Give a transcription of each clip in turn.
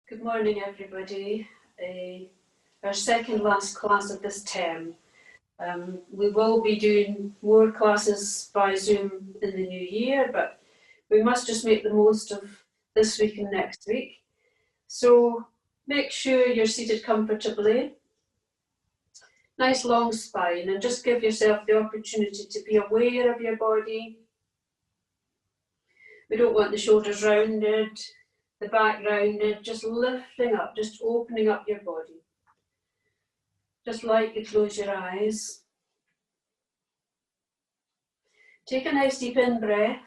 Good morning, everybody. Our second last class of this term. We will be doing more classes by Zoom in the new year, but we must just make the most of this week and next week. So make sure you're seated comfortably. Nice long spine, and just give yourself the opportunity to be aware of your body. We don't want the shoulders rounded, the back rounded, just lifting up, just opening up your body. Just lightly close your eyes. Take a nice deep in breath.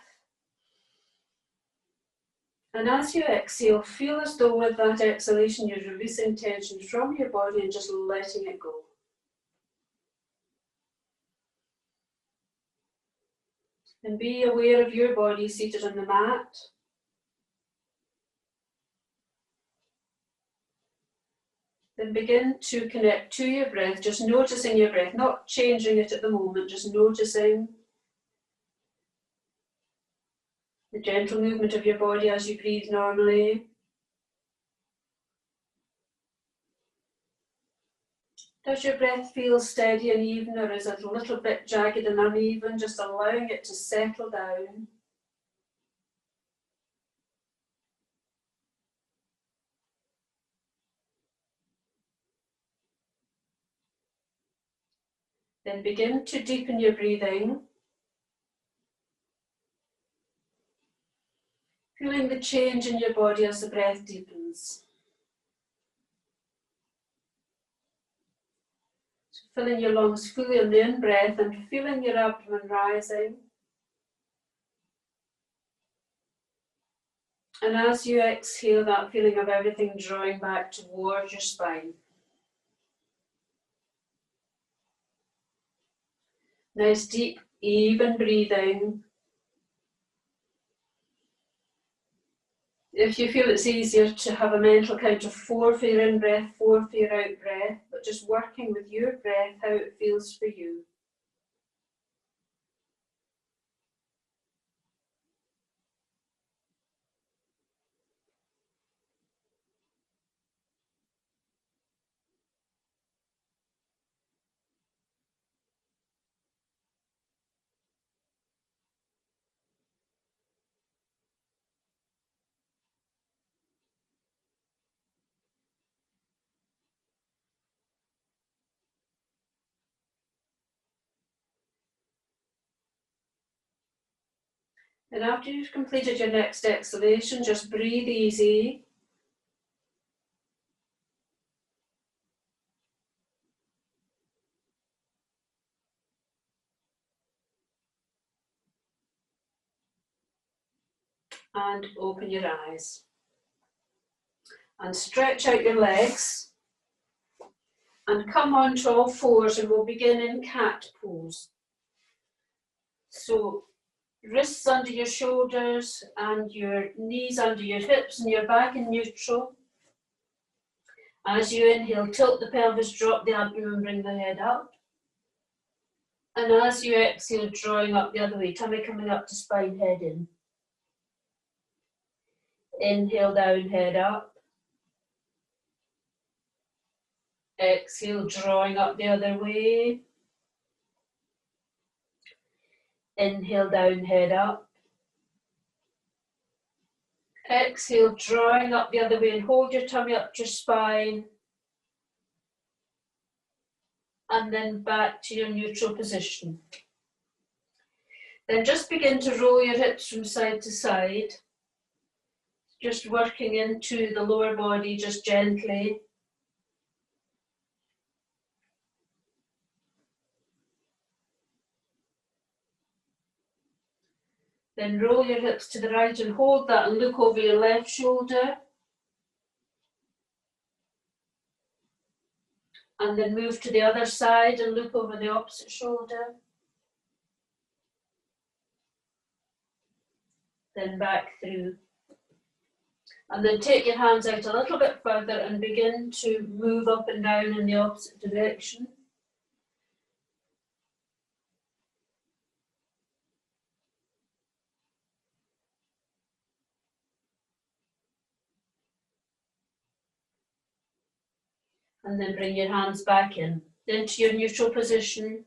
And as you exhale, feel as though with that exhalation you're releasing tension from your body and just letting it go. And be aware of your body seated on the mat. Then begin to connect to your breath, just noticing your breath, not changing it at the moment, just noticing the gentle movement of your body as you breathe normally. Does your breath feel steady and even, or is it a little bit jagged and uneven? Just allowing it to settle down. Then begin to deepen your breathing. Feeling the change in your body as the breath deepens. So filling your lungs fully on the in-breath and feeling your abdomen rising. And as you exhale, that feeling of everything drawing back towards your spine. Nice deep, even breathing. If you feel it's easier to have a mental count of 4 for your in-breath, 4 for your out-breath, but just working with your breath, how it feels for you. And after you've completed your next exhalation, just breathe easy. And open your eyes. And stretch out your legs. And come onto all fours, and we'll begin in cat pose. So wrists under your shoulders and your knees under your hips and your back in neutral. As you inhale, tilt the pelvis, drop the abdomen, bring the head up. And as you exhale, drawing up the other way, tummy coming up to spine, head in. Inhale down, head up. Exhale, drawing up the other way. Inhale down, head up. Exhale, drawing up the other way, and hold your tummy up to your spine. And then back to your neutral position. Then just begin to roll your hips from side to side. Just working into the lower body, just gently. Then roll your hips to the right and hold that and look over your left shoulder. And then move to the other side and look over the opposite shoulder. Then back through. And then take your hands out a little bit further and begin to move up and down in the opposite direction. And then bring your hands back into your neutral position.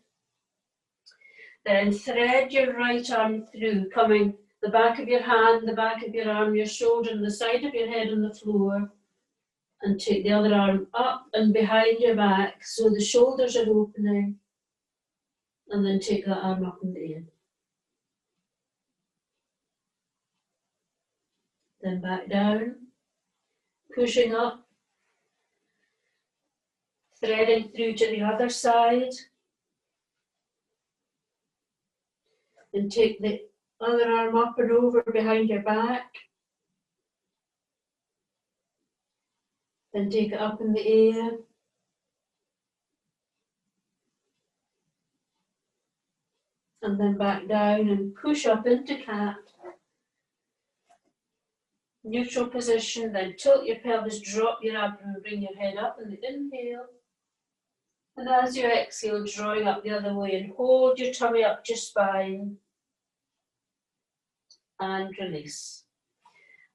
Then thread your right arm through, coming the back of your hand, the back of your arm, your shoulder, and the side of your head on the floor. And take the other arm up and behind your back so the shoulders are opening. And then take that arm up in the air. Then back down, pushing up, threading through to the other side. And take the other arm up and over behind your back. Then take it up in the air. And then back down and push up into cat. Neutral position, then tilt your pelvis, drop your abdomen, bring your head up in the inhale. And as you exhale, drawing up the other way, and hold your tummy up to your spine. And release.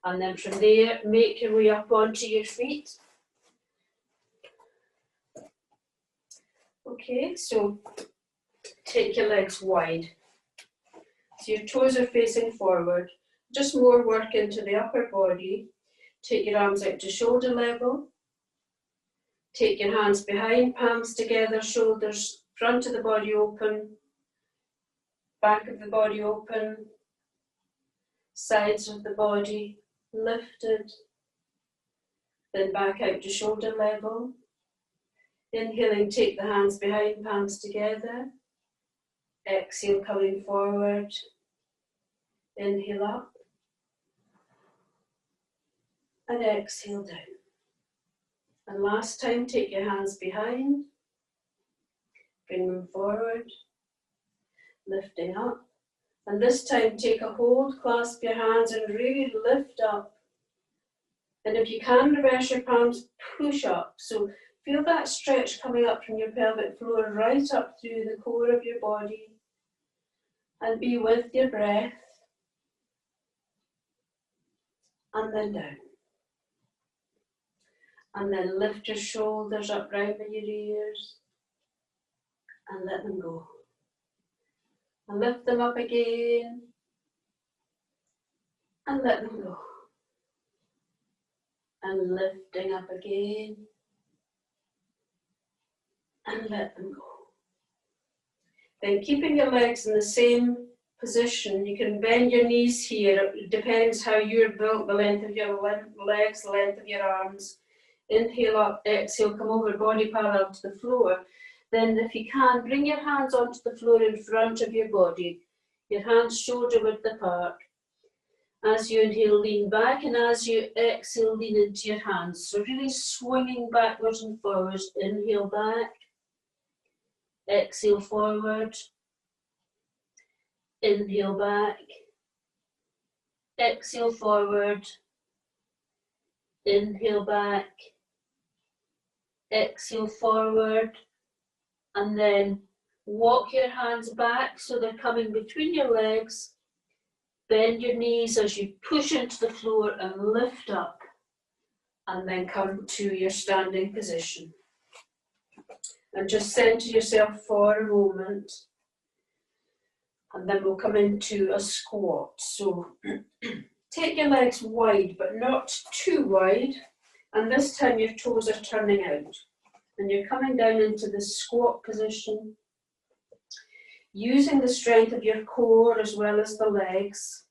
And then from there, make your way up onto your feet. Okay, so take your legs wide. So your toes are facing forward. Just more work into the upper body. Take your arms out to shoulder level. Take your hands behind, palms together, shoulders, front of the body open, back of the body open, sides of the body lifted. Then back out to shoulder level. Inhaling, take the hands behind, palms together. Exhale, coming forward. Inhale up. And exhale down. And last time, take your hands behind. Bring them forward. Lifting up. And this time, take a hold, clasp your hands and really lift up. And if you can reverse your palms, push up. So feel that stretch coming up from your pelvic floor right up through the core of your body. And be with your breath. And then down. And then lift your shoulders up round by your ears. And let them go. And lift them up again. And let them go. And lifting up again. And let them go. Then keeping your legs in the same position, you can bend your knees here. It depends how you're built, the length of your legs, the length of your arms. Inhale up, exhale, come over, body parallel to the floor. Then if you can, bring your hands onto the floor in front of your body. Your hands shoulder width apart. As you inhale, lean back, and as you exhale, lean into your hands. So really swinging backwards and forwards. Inhale back. Exhale forward. Inhale back. Exhale forward. Inhale back. Exhale forward. And then walk your hands back so they're coming between your legs. Bend your knees as you push into the floor and lift up. And then come to your standing position. And just center yourself for a moment. And then we'll come into a squat. So take your legs wide, but not too wide. And this time your toes are turning out. And you're coming down into the squat position. Using the strength of your core as well as the legs.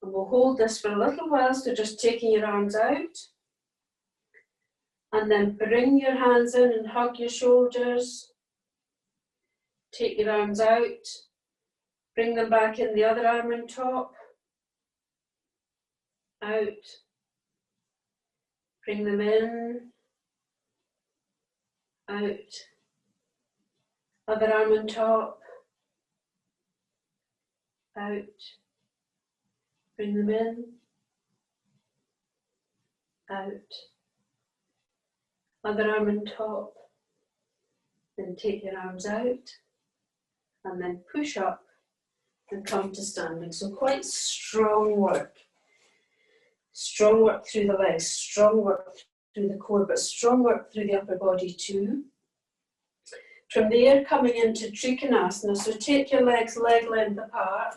And we'll hold this for a little while, so just taking your arms out. And then bring your hands in and hug your shoulders. Take your arms out. Bring them back in, the other arm on top. Out. Bring them in. Out. Other arm on top. Out. Bring them in. Out. Other arm on top. Then take your arms out. And then push up and come to standing. So quite strong work. Strong work through the legs. Strong work through the core, but strong work through the upper body too. From there, coming into Trikonasana, so take your legs leg length apart.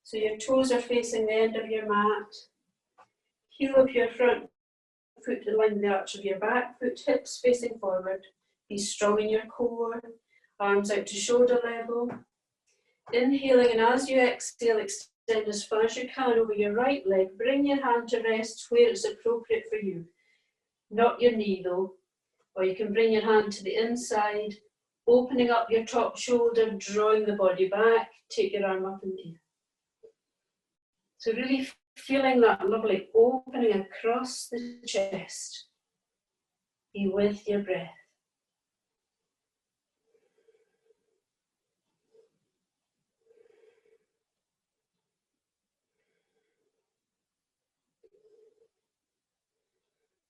So your toes are facing the end of your mat. Heel of your front foot in line with the arch of your back foot, hips facing forward. Be strong in your core, arms out to shoulder level. Inhaling, and as you exhale, extend as far as you can over your right leg. Bring your hand to rest where it's appropriate for you. Not your knee though. Or you can bring your hand to the inside, opening up your top shoulder, drawing the body back. Take your arm up in the air. So really feeling that lovely opening across the chest. Be with your breath.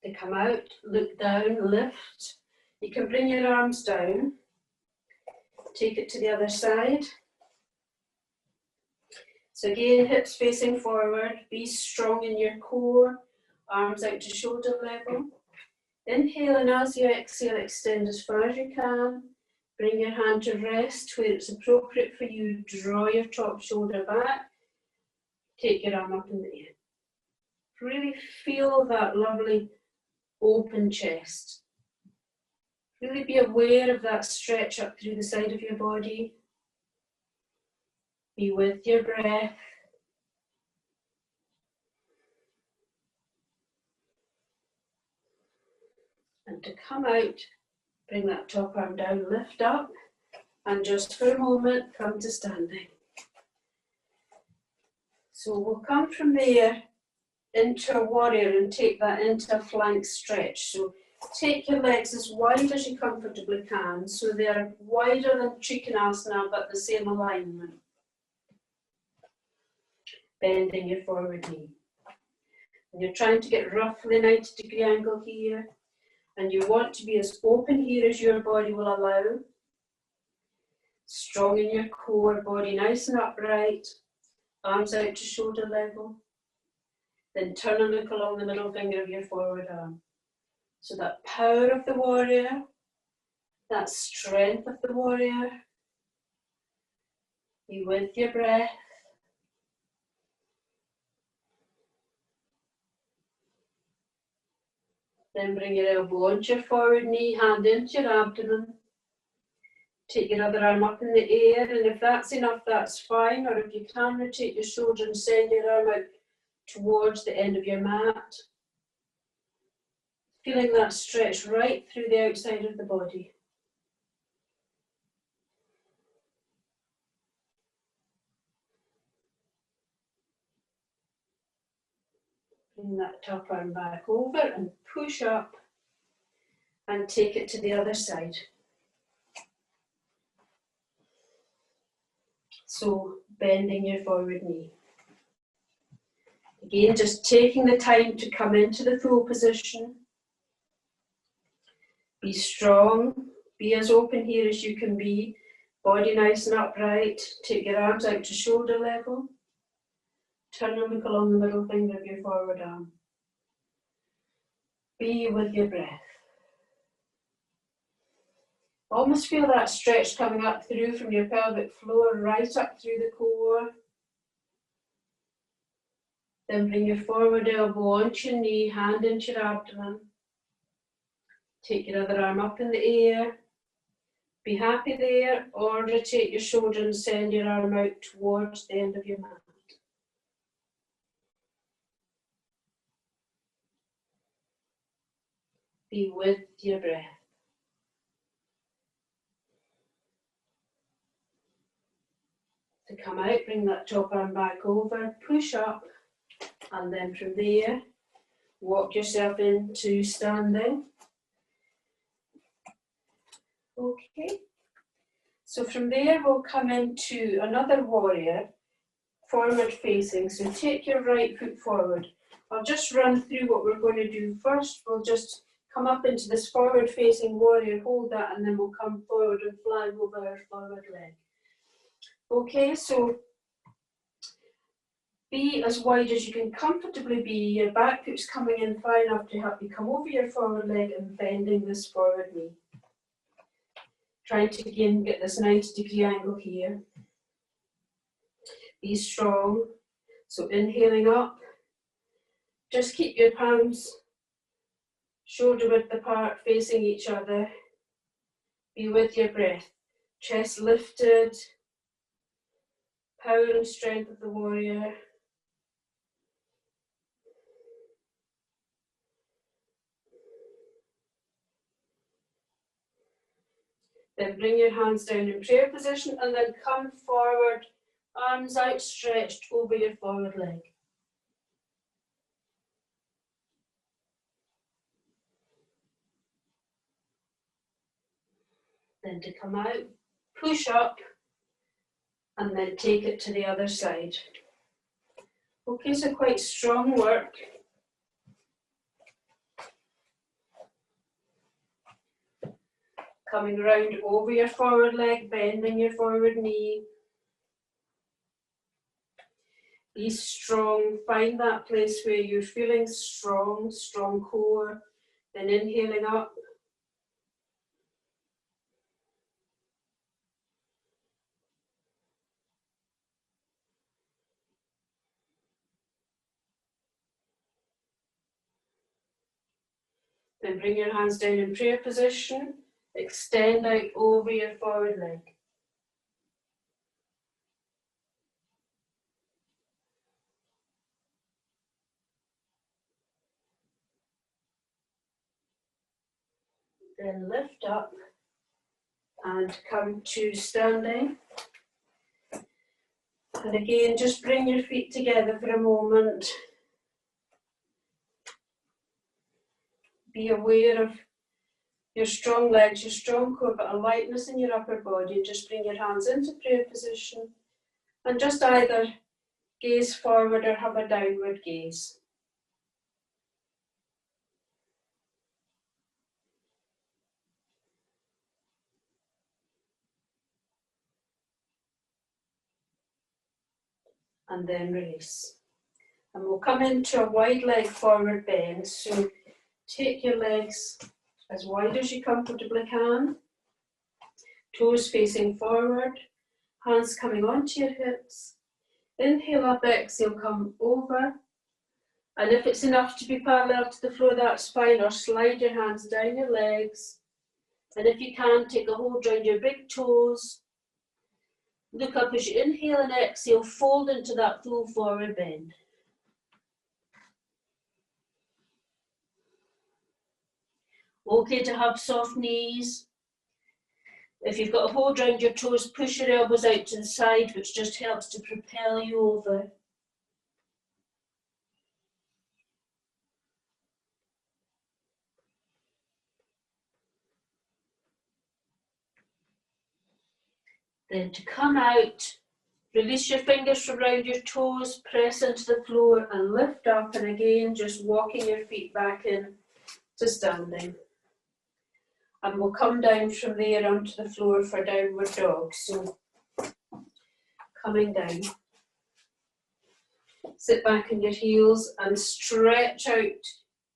To come out, look down, lift. You can bring your arms down. Take it to the other side. So again, hips facing forward. Be strong in your core. Arms out to shoulder level. Inhale, and as you exhale, extend as far as you can. Bring your hand to rest where it's appropriate for you. Draw your top shoulder back. Take your arm up in the air. Really feel that lovely open chest. Really be aware of that stretch up through the side of your body. Be with your breath. And to come out, bring that top arm down, lift up, and just for a moment, come to standing. So we'll come from there into a warrior and take that into a flank stretch. So take your legs as wide as you comfortably can, so they're wider than Trikonasana, but the same alignment. Bending your forward knee. And you're trying to get roughly 90-degree angle here, and you want to be as open here as your body will allow. Strong in your core, body nice and upright, arms out to shoulder level. Then turn and look along the middle finger of your forward arm. So that power of the warrior, that strength of the warrior. Be with your breath. Then bring your elbow onto your forward knee, hand into your abdomen. Take your other arm up in the air, and if that's enough, that's fine. Or if you can, rotate your shoulder and send your arm out towards the end of your mat. Feeling that stretch right through the outside of the body. Bring that top arm back over and push up and take it to the other side. So bending your forward knee. Again, just taking the time to come into the full position. Be strong, be as open here as you can be. Body nice and upright. Take your arms out to shoulder level. Turn and look along the middle finger of your forward arm. Be with your breath. Almost feel that stretch coming up through from your pelvic floor, right up through the core. Then bring your forward elbow onto your knee, hand into your abdomen. Take your other arm up in the air. Be happy there, or rotate your shoulder and send your arm out towards the end of your mat. Be with your breath. To come out, bring that top arm back over, push up, and then from there, walk yourself into standing. Okay, so from there we'll come into another warrior, forward facing. So take your right foot forward. I'll just run through what we're going to do first. We'll just come up into this forward facing warrior, hold that, and then we'll come forward and fly over our forward leg. Okay, so Be as wide as you can comfortably be. Your back foot's coming in far enough to help you come over your forward leg and bending this forward knee. Trying to again get this 90-degree angle here. Be strong. So inhaling up. Just keep your palms shoulder width apart, facing each other. Be with your breath. Chest lifted. Power and strength of the warrior. Then bring your hands down in prayer position and then come forward, arms outstretched over your forward leg. Then to come out, push up, and then take it to the other side. Okay, so quite strong work. Coming round over your forward leg, bending your forward knee. Be strong, find that place where you're feeling strong, strong core. Then inhaling up. Then bring your hands down in prayer position. Extend out over your forward leg. Then lift up and come to standing. And again, just bring your feet together for a moment. Be aware of your strong legs, your strong core, but a lightness in your upper body. Just bring your hands into prayer position and just either gaze forward or have a downward gaze. And then release. And we'll come into a wide leg forward bend. So take your legs as wide as you comfortably can. Toes facing forward. Hands coming onto your hips. Inhale up, exhale, come over. And if it's enough to be parallel to the floor, that's fine. Or slide your hands down your legs. And if you can, take a hold around your big toes. Look up as you inhale and exhale, fold into that full forward bend. Okay to have soft knees. If you've got a hold around your toes, push your elbows out to the side, which just helps to propel you over. Then to come out, release your fingers from around your toes, press into the floor and lift up, and again just walking your feet back in to standing. And we'll come down from there onto the floor for downward dog. So coming down. Sit back on your heels and stretch out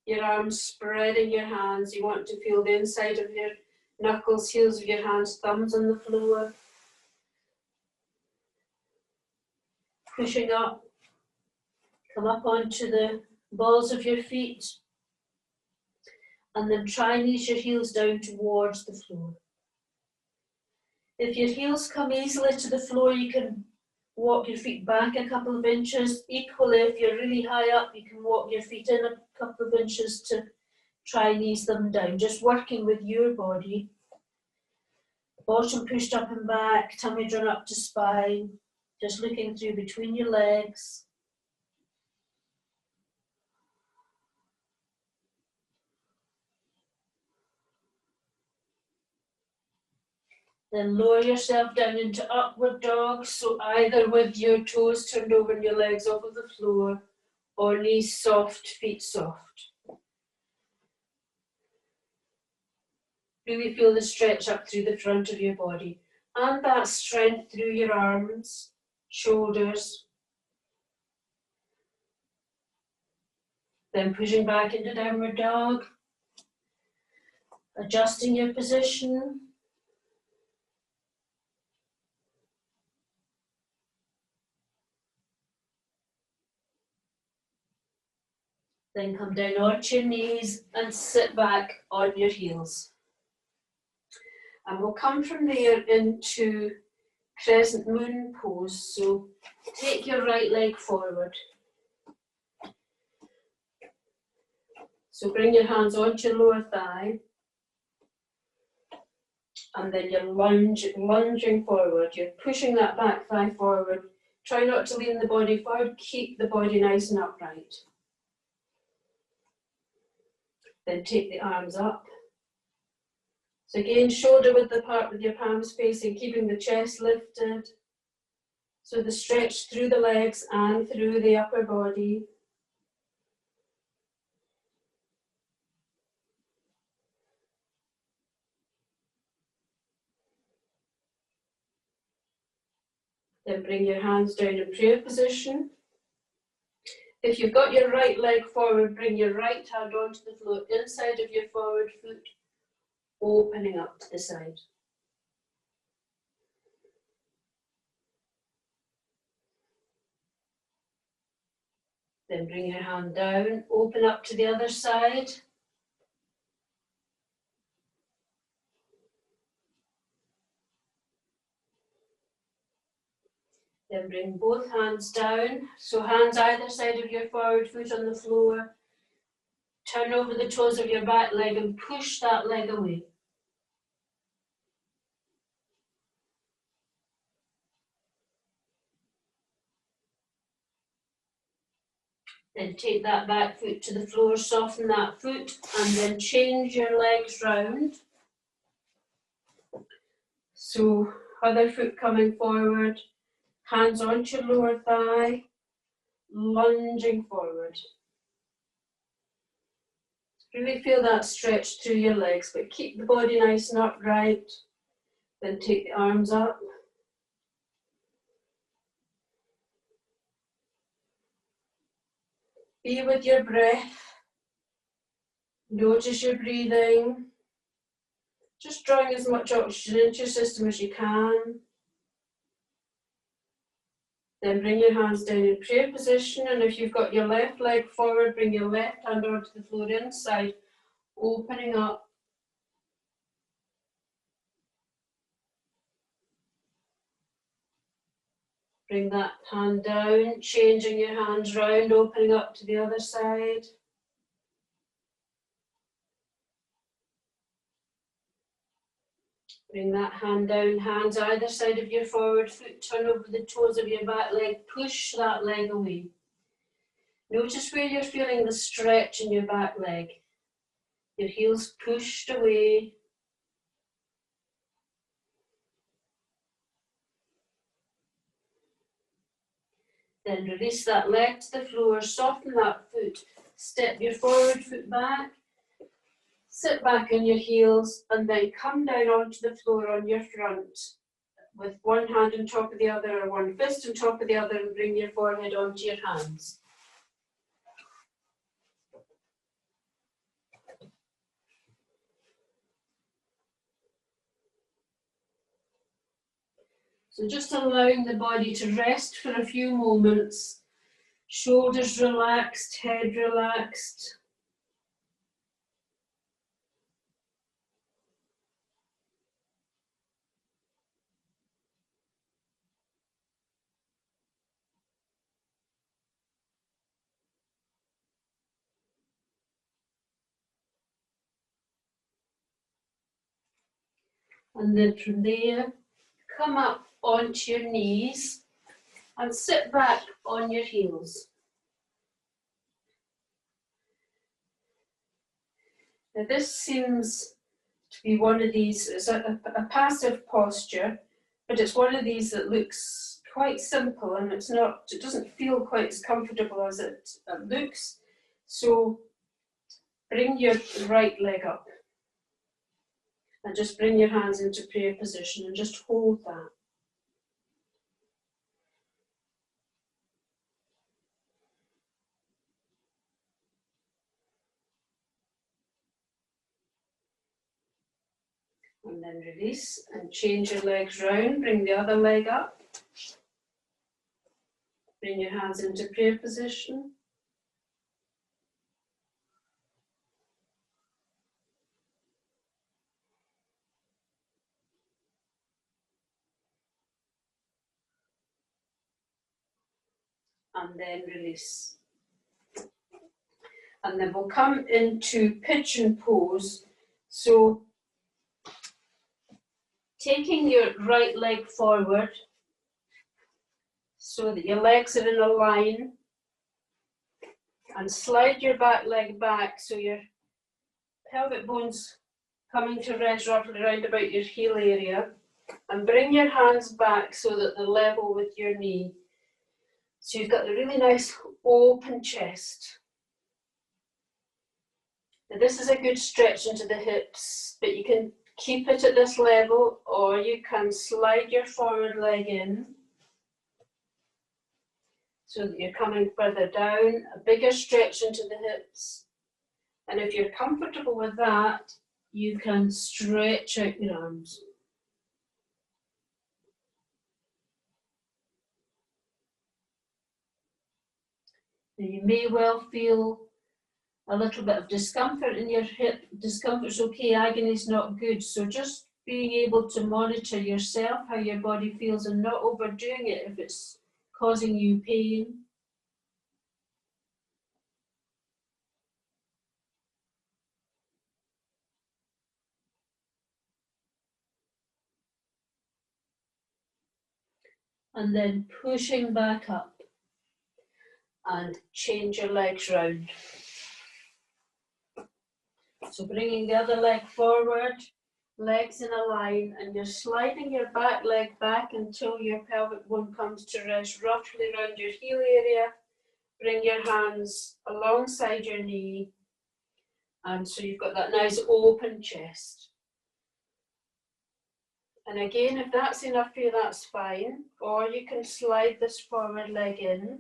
your arms, spreading your hands. You want to feel the inside of your knuckles, heels of your hands, thumbs on the floor. Pushing up, come up onto the balls of your feet, and then try and ease your heels down towards the floor. If your heels come easily to the floor, you can walk your feet back a couple of inches. Equally, if you're really high up, you can walk your feet in a couple of inches to try and ease them down, just working with your body. Bottom pushed up and back, tummy drawn up to spine. Just looking through between your legs. Then lower yourself down into upward dog, so either with your toes turned over and your legs off of the floor, or knees soft, feet soft. Really feel the stretch up through the front of your body, and that strength through your arms, shoulders. Then pushing back into downward dog, adjusting your position. Then come down onto your knees and sit back on your heels. And we'll come from there into crescent moon pose. So take your right leg forward. So bring your hands onto your lower thigh. And then you're lunging forward. You're pushing that back thigh forward. Try not to lean the body forward. Keep the body nice and upright. Then take the arms up. So again, shoulder width apart with your palms facing, keeping the chest lifted. So the stretch through the legs and through the upper body. Then bring your hands down in prayer position. If you've got your right leg forward, bring your right hand onto the floor inside of your forward foot, opening up to the side. Then bring your hand down, open up to the other side. Then bring both hands down. So hands either side of your forward foot on the floor. Turn over the toes of your back leg and push that leg away. Then take that back foot to the floor, soften that foot, and then change your legs round. So other foot coming forward, hands onto your lower thigh, lunging forward. Really feel that stretch through your legs, but keep the body nice and upright. Then take the arms up. Be with your breath. Notice your breathing. Just drawing as much oxygen into your system as you can. Then bring your hands down in prayer position, and if you've got your left leg forward, bring your left hand onto the floor inside, opening up. Bring that hand down, changing your hands round, opening up to the other side. Bring that hand down, hands either side of your forward foot, turn over the toes of your back leg, push that leg away. Notice where you're feeling the stretch in your back leg. Your heels pushed away. Then release that leg to the floor, soften that foot, step your forward foot back, sit back on your heels, and then come down onto the floor on your front with one hand on top of the other or one fist on top of the other, and bring your forehead onto your hands. So just allowing the body to rest for a few moments. Shoulders relaxed, head relaxed. And then from there, come up onto your knees and sit back on your heels. Now this seems to be one of these, it's a passive posture, but it's one of these that looks quite simple, and it doesn't feel quite as comfortable as it looks. So bring your right leg up and just bring your hands into prayer position and just hold that. And then release and change your legs round. Bring the other leg up. Bring your hands into prayer position. And then release. And then we'll come into pigeon pose. So taking your right leg forward so that your legs are in a line, and slide your back leg back so your pelvic bone's coming to rest roughly around about your heel area, and bring your hands back so that they're level with your knee. So you've got a really nice open chest. Now this is a good stretch into the hips, but you can keep it at this level, or you can slide your forward leg in so that you're coming further down, a bigger stretch into the hips. And if you're comfortable with that, you can stretch out your arms. Now you may well feel a little bit of discomfort in your hip. Discomfort's okay, agony's not good. So just being able to monitor yourself, how your body feels, and not overdoing it if it's causing you pain. And then pushing back up and change your legs round. So bringing the other leg forward, legs in a line, and you're sliding your back leg back until your pelvic bone comes to rest roughly around your heel area. Bring your hands alongside your knee, and so you've got that nice open chest. And again, if that's enough for you, that's fine. Or you can slide this forward leg in.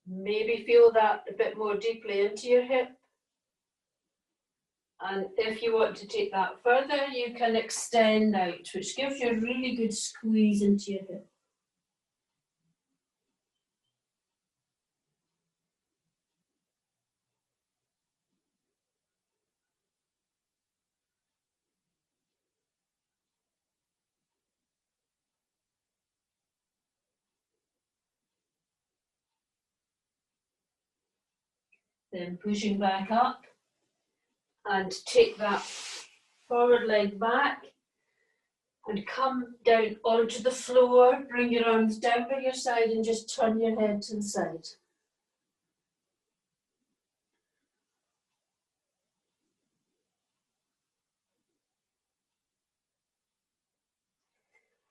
Maybe feel that a bit more deeply into your hip. And if you want to take that further, you can extend out, which gives you a really good squeeze into your hip. Then pushing back up and take that forward leg back and come down onto the floor. Bring your arms down by your side and just turn your head to the side.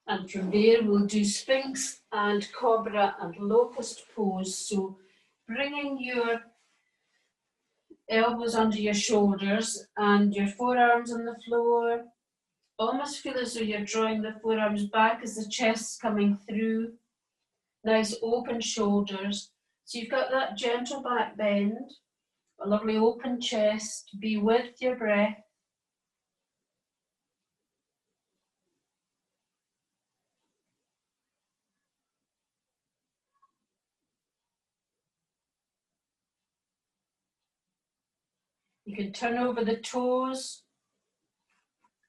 And from there we'll do Sphinx and Cobra and Locust pose. So bringing your elbows under your shoulders and your forearms on the floor. Almost feel as though you're drawing the forearms back as the chest's coming through. Nice open shoulders. So you've got that gentle back bend, a lovely open chest. Be with your breath. You can turn over the toes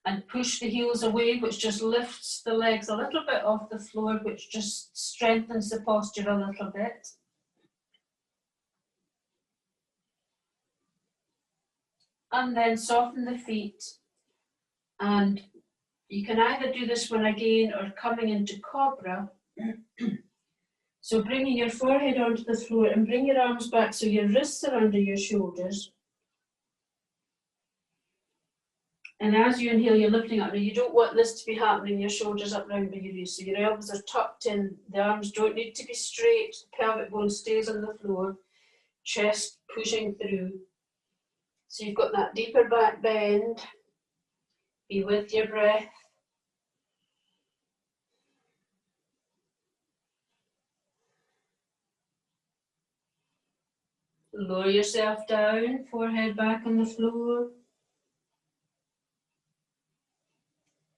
and push the heels away, which just lifts the legs a little bit off the floor, which just strengthens the posture a little bit. And then soften the feet. And you can either do this one again or coming into Cobra. So bringing your forehead onto the floor and bring your arms back so your wrists are under your shoulders. And as you inhale, you're lifting up. Now you don't want this to be happening, your shoulders up round by your ears. So your elbows are tucked in, the arms don't need to be straight, the pelvic bone stays on the floor, chest pushing through. So you've got that deeper back bend. Be with your breath. Lower yourself down, forehead back on the floor.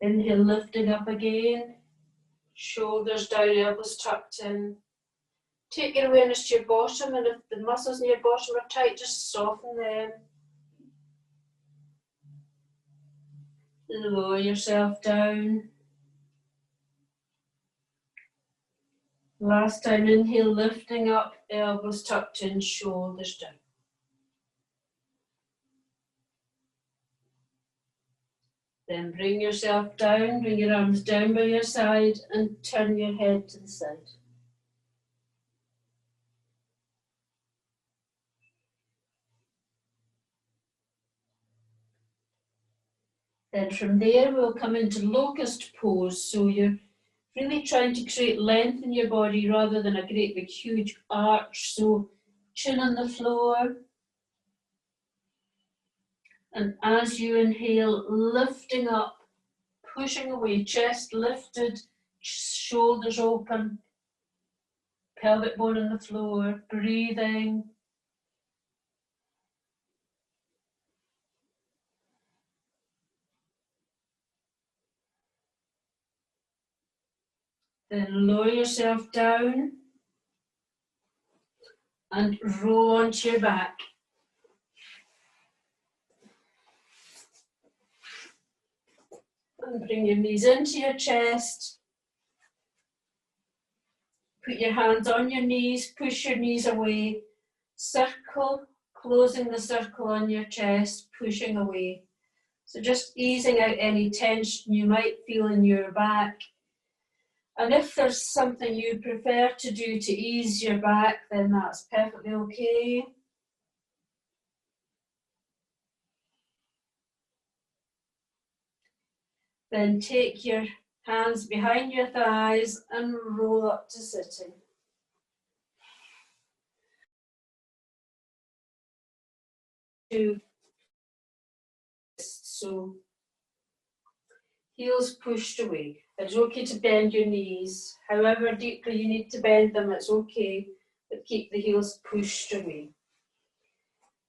Inhale, lifting up again. Shoulders down, elbows tucked in. Take your awareness to your bottom, and if the muscles in your bottom are tight, just soften them. Lower yourself down. Last time, inhale, lifting up, elbows tucked in, shoulders down. Then bring yourself down, bring your arms down by your side and turn your head to the side. Then from there we'll come into locust pose. So you're really trying to create length in your body rather than a great big huge arch. So chin on the floor. And as you inhale, lifting up, pushing away, chest lifted, shoulders open, pelvic bone on the floor, breathing. Then lower yourself down and roll onto your back. And bring your knees into your chest. Put your hands on your knees, push your knees away. Circle, closing the circle on your chest, pushing away. So just easing out any tension you might feel in your back. And if there's something you prefer to do to ease your back, then that's perfectly okay. Then take your hands behind your thighs and roll up to sitting. So heels pushed away. It's okay to bend your knees. However deeply you need to bend them, it's okay, but keep the heels pushed away.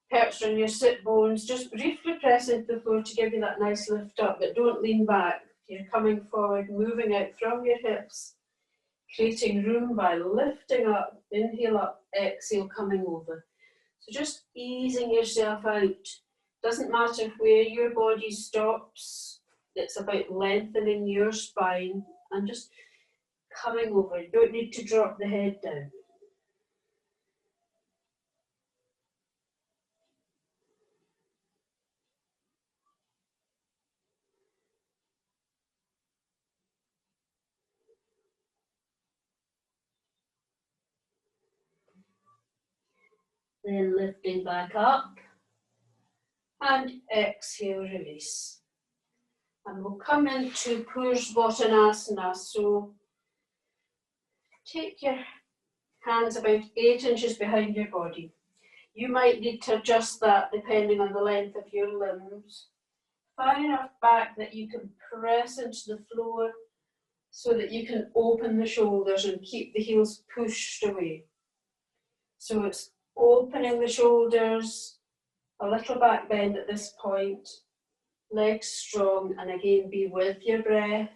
Perched on your sit bones, just briefly press into the floor to give you that nice lift up, but don't lean back. You're coming forward, moving out from your hips, creating room by lifting up, inhale up, exhale, coming over. So just easing yourself out. Doesn't matter where your body stops, it's about lengthening your spine and just coming over. You don't need to drop the head down. Then lifting back up and exhale, release. And we'll come into Pursvottanasana. So take your hands about 8 inches behind your body. You might need to adjust that depending on the length of your limbs. Far enough back that you can press into the floor so that you can open the shoulders and keep the heels pushed away. So it's opening the shoulders, a little back bend at this point, legs strong, and again be with your breath.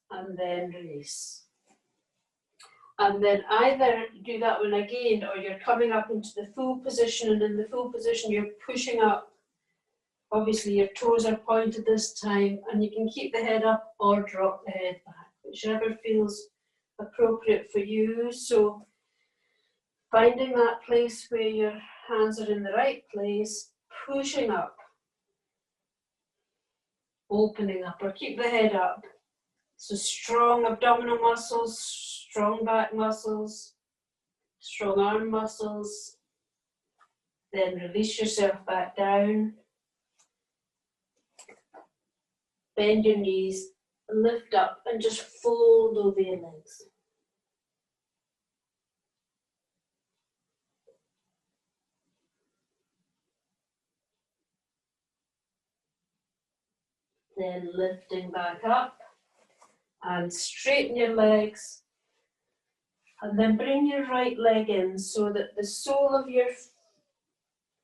And then release. And then either do that one again, or you're coming up into the full position, and in the full position you're pushing up. Obviously your toes are pointed this time, and you can keep the head up or drop the head back, whichever feels appropriate for you. So finding that place where your hands are in the right place, pushing up, opening up, or keep the head up. So strong abdominal muscles, strong back muscles, strong arm muscles. Then release yourself back down. Bend your knees, lift up, and just fold over your legs. Then lifting back up and straighten your legs And then bring your right leg in so that the sole of your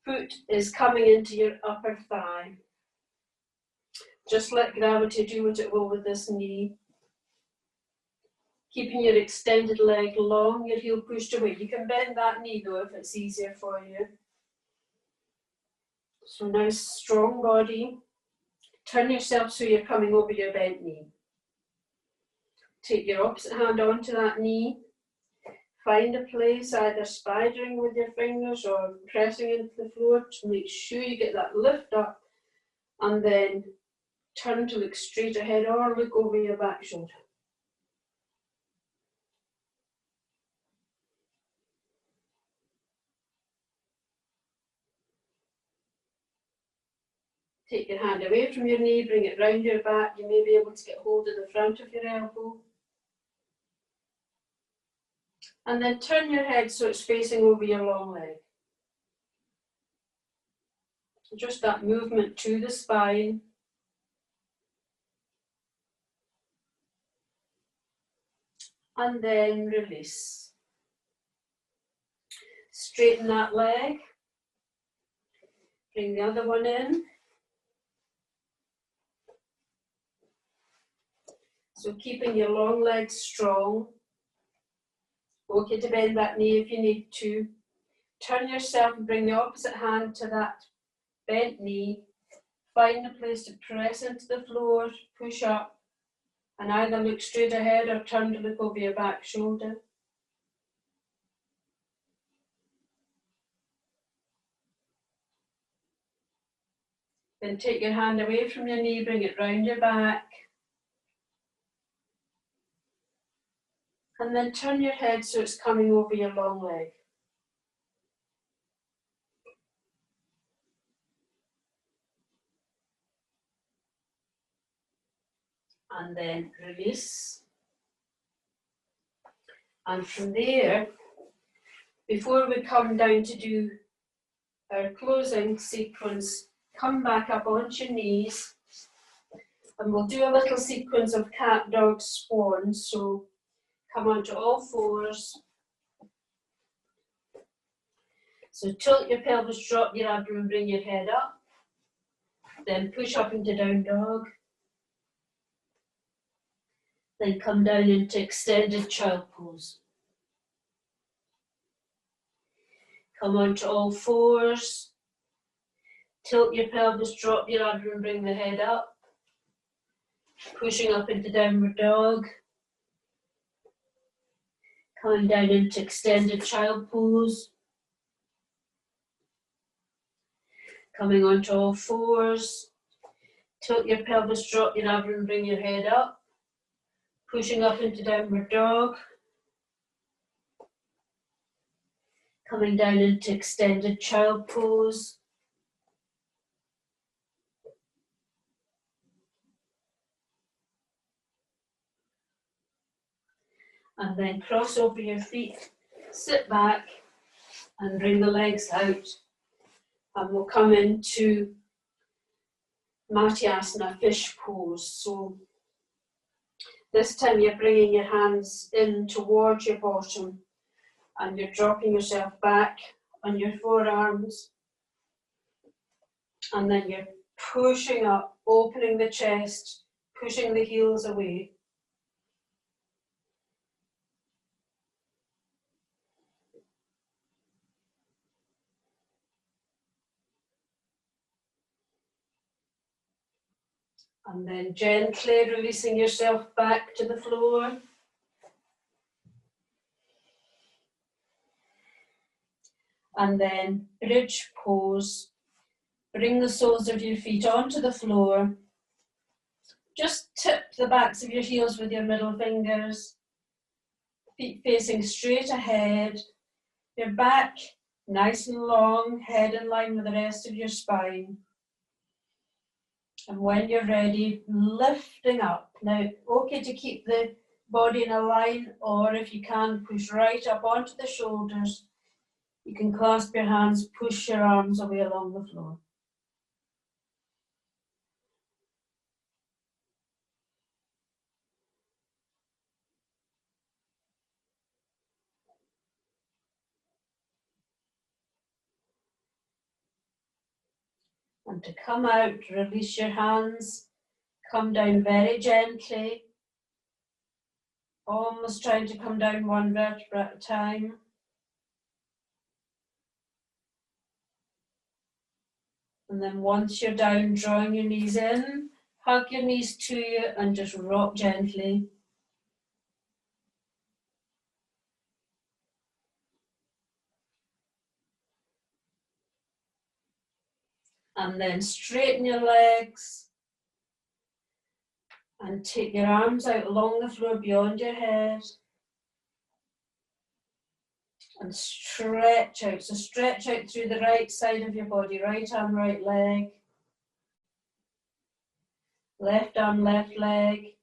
foot is coming into your upper thigh. Just let gravity do what it will with this knee. Keeping your extended leg long, your heel pushed away. You can bend that knee though if it's easier for you. So nice strong body. Turn yourself so you're coming over your bent knee. Take your opposite hand onto that knee. Find a place, either spidering with your fingers or pressing into the floor to make sure you get that lift up, and then turn to look straight ahead or look over your back shoulder. Take your hand away from your knee, bring it round your back. You may be able to get hold of the front of your elbow. And then turn your head so it's facing over your long leg. Just that movement to the spine. And then release. Straighten that leg. Bring the other one in. So keeping your long legs strong. Okay to bend that knee if you need to. Turn yourself and bring the opposite hand to that bent knee. Find a place to press into the floor, push up, and either look straight ahead or turn to look over your back shoulder. Then take your hand away from your knee, bring it round your back. And then turn your head so it's coming over your long leg. And then release. And from there, before we come down to do our closing sequence, come back up onto your knees. And we'll do a little sequence of cat, dog, swan. So come onto all fours. So tilt your pelvis, drop your abdomen, bring your head up. Then push up into down dog. Then come down into extended child pose. Come onto all fours. Tilt your pelvis, drop your abdomen, bring the head up. Pushing up into downward dog. Coming down into extended child pose. Coming onto all fours. Tilt your pelvis, drop your abdomen, bring your head up. Pushing up into downward dog. Coming down into extended child pose. And then cross over your feet, sit back and bring the legs out. And we'll come into Matyasana, fish pose. So this time you're bringing your hands in towards your bottom and you're dropping yourself back on your forearms. And then you're pushing up, opening the chest, pushing the heels away. And then gently releasing yourself back to the floor. And then bridge pose. Bring the soles of your feet onto the floor. Just tip the backs of your heels with your middle fingers. Feet facing straight ahead. Your back nice and long, head in line with the rest of your spine. And when you're ready, lifting up. Now, okay to keep the body in a line, or if you can, push right up onto the shoulders. You can clasp your hands, push your arms away along the floor. And to come out, release your hands, come down very gently, almost trying to come down one vertebra at a time. And then once you're down, drawing your knees in, hug your knees to you and just rock gently. And then straighten your legs and take your arms out along the floor beyond your head. And stretch out. So stretch out through the right side of your body, right arm, right leg. Left arm, left leg.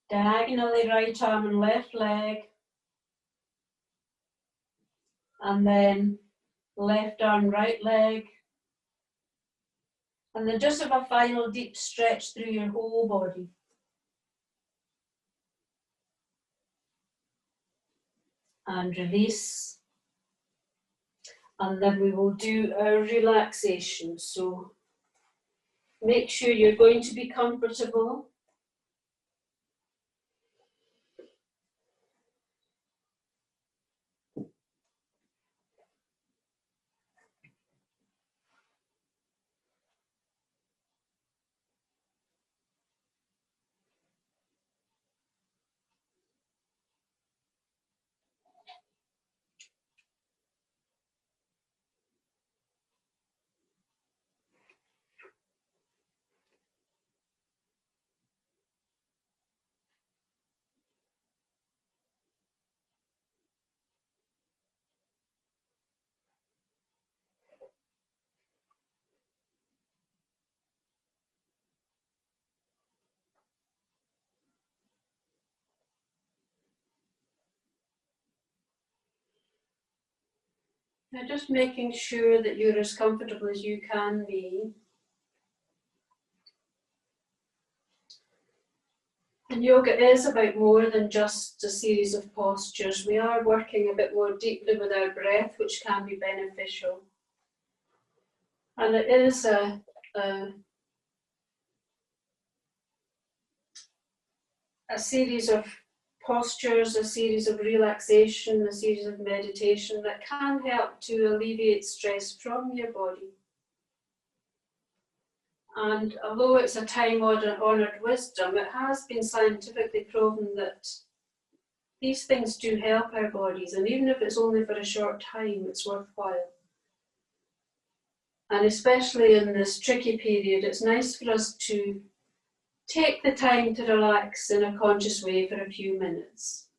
Diagonally right arm and left leg. And then left arm, right leg. And then just have a final deep stretch through your whole body. And release. And then we will do our relaxation. So make sure you're going to be comfortable. Now just making sure that you're as comfortable as you can be. And yoga is about more than just a series of postures. We are working a bit more deeply with our breath, which can be beneficial. And it is a series of postures, a series of relaxation, a series of meditation that can help to alleviate stress from your body. And although it's a time-honoured wisdom, it has been scientifically proven that these things do help our bodies, and even if it's only for a short time, it's worthwhile. And especially in this tricky period, it's nice for us to take the time to relax in a conscious way for a few minutes.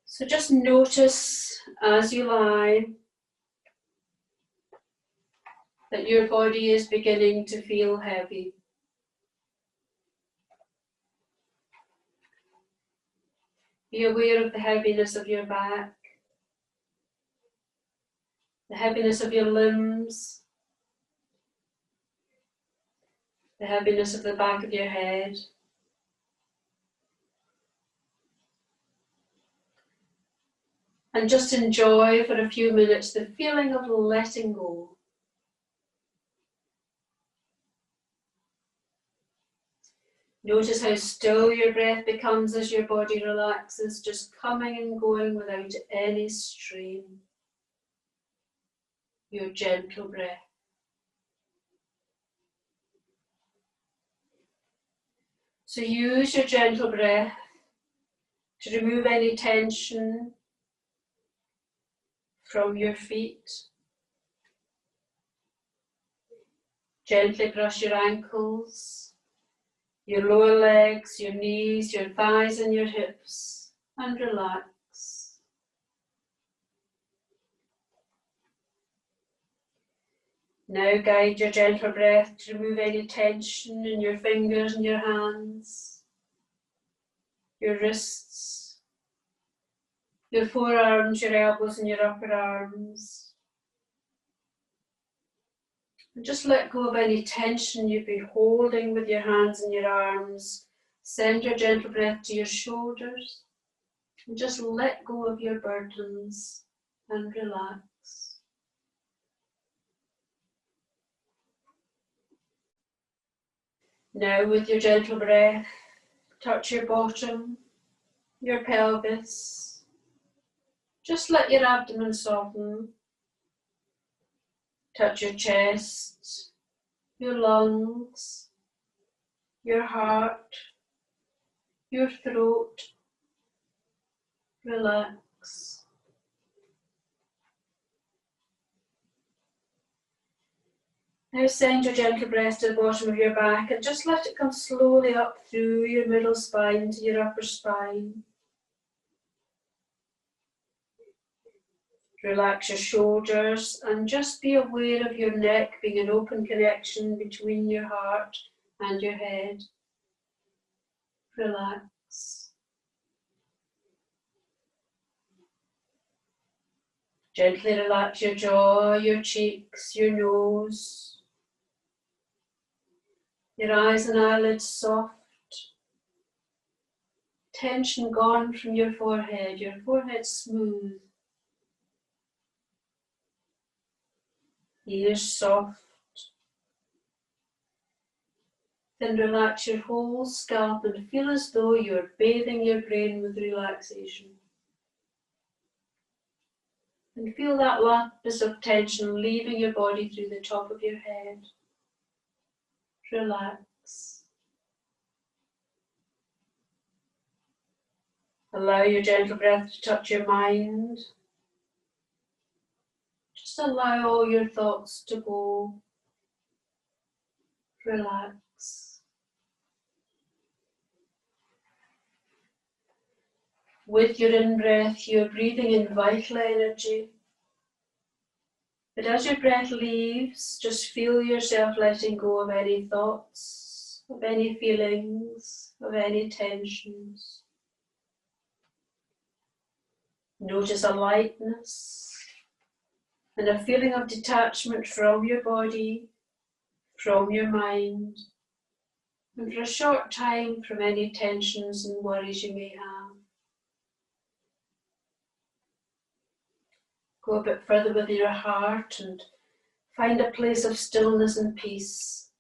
So just notice as you lie that your body is beginning to feel heavy. Be aware of the heaviness of your back, the heaviness of your limbs, the heaviness of the back of your head. And just enjoy for a few minutes the feeling of letting go. Notice how still your breath becomes as your body relaxes, just coming and going without any strain. Your gentle breath. So use your gentle breath to remove any tension from your feet. Gently brush your ankles, your lower legs, your knees, your thighs and your hips, and relax. Now guide your gentle breath to remove any tension in your fingers and your hands, your wrists, your forearms, your elbows and your upper arms. And just let go of any tension you've been holding with your hands and your arms. Send your gentle breath to your shoulders and just let go of your burdens and relax. Now with your gentle breath, touch your bottom, your pelvis. Just let your abdomen soften. Touch your chest, your lungs, your heart, your throat. Relax. Now send your gentle breath to the bottom of your back and just let it come slowly up through your middle spine to your upper spine. Relax your shoulders and just be aware of your neck being an open connection between your heart and your head. Relax. Gently relax your jaw, your cheeks, your nose. Your eyes and eyelids soft. Tension gone from your forehead smooth. Ears soft. Then relax your whole scalp and feel as though you're bathing your brain with relaxation. And feel that lapis of tension leaving your body through the top of your head. Relax. Allow your gentle breath to touch your mind. Just allow all your thoughts to go. Relax. With your in-breath, you're breathing in vital energy. But as your breath leaves, just feel yourself letting go of any thoughts, of any feelings, of any tensions. Notice a lightness and a feeling of detachment from your body, from your mind, and for a short time from any tensions and worries you may have. Go a bit further with your heart and find a place of stillness and peace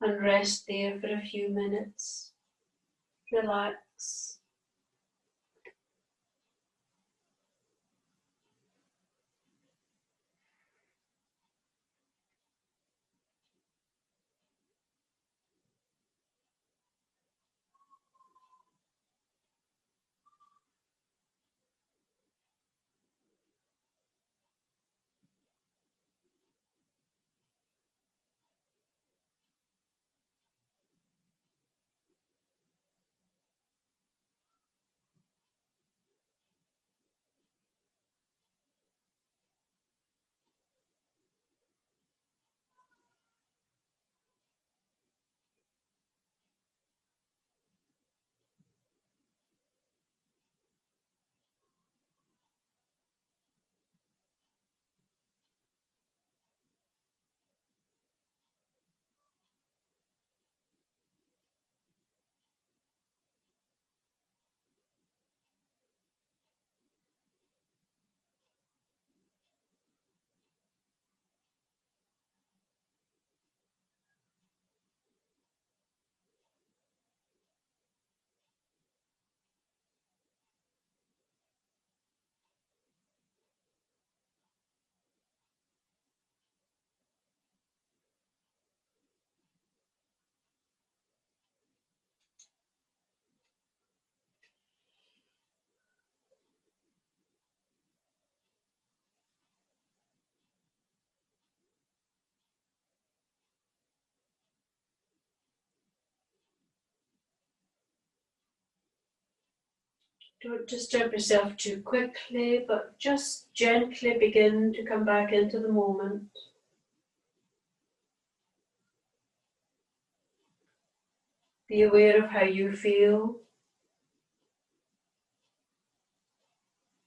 and rest there for a few minutes. Relax. Don't disturb yourself too quickly, but just gently begin to come back into the moment. Be aware of how you feel,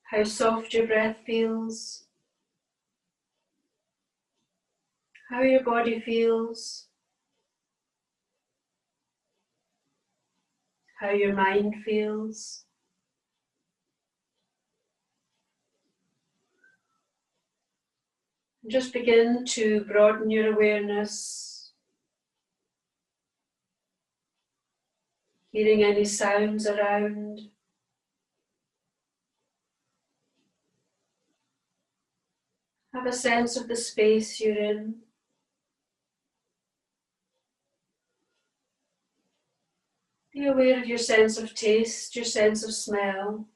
how soft your breath feels, how your body feels, how your mind feels. Just begin to broaden your awareness hearing any sounds around. Have a sense of the space you're in. Be aware of your sense of taste, your sense of smell.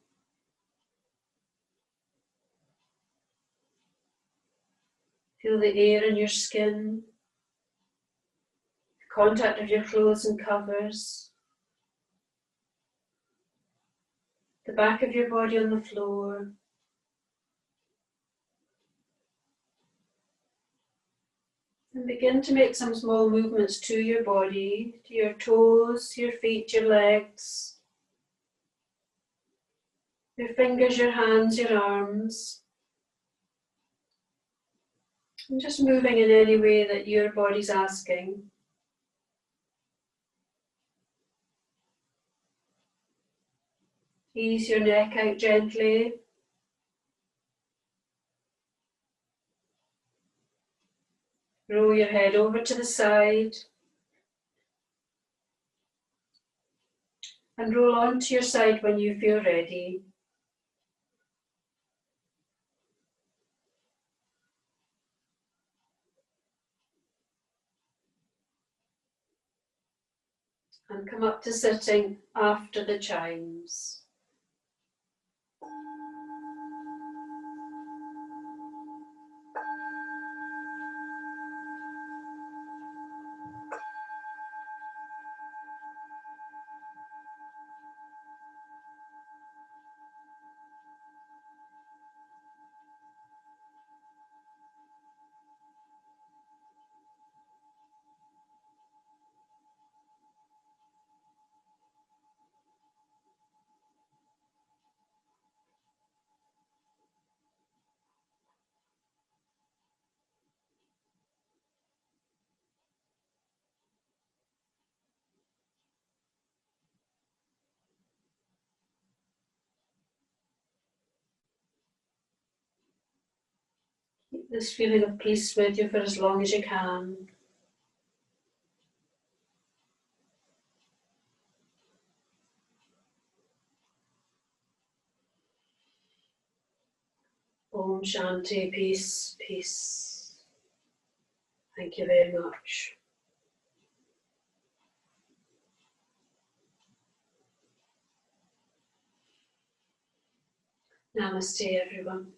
Feel the air in your skin, the contact of your clothes and covers, the back of your body on the floor. And begin to make some small movements to your body, to your toes, your feet, your legs, your fingers, your hands, your arms. And just moving in any way that your body's asking. Ease your neck out gently. Roll your head over to the side. And roll onto your side when you feel ready. And come up to sitting after the chimes. Keep this feeling of peace with you for as long as you can. Om Shanti, peace, peace. Thank you very much. Namaste, everyone.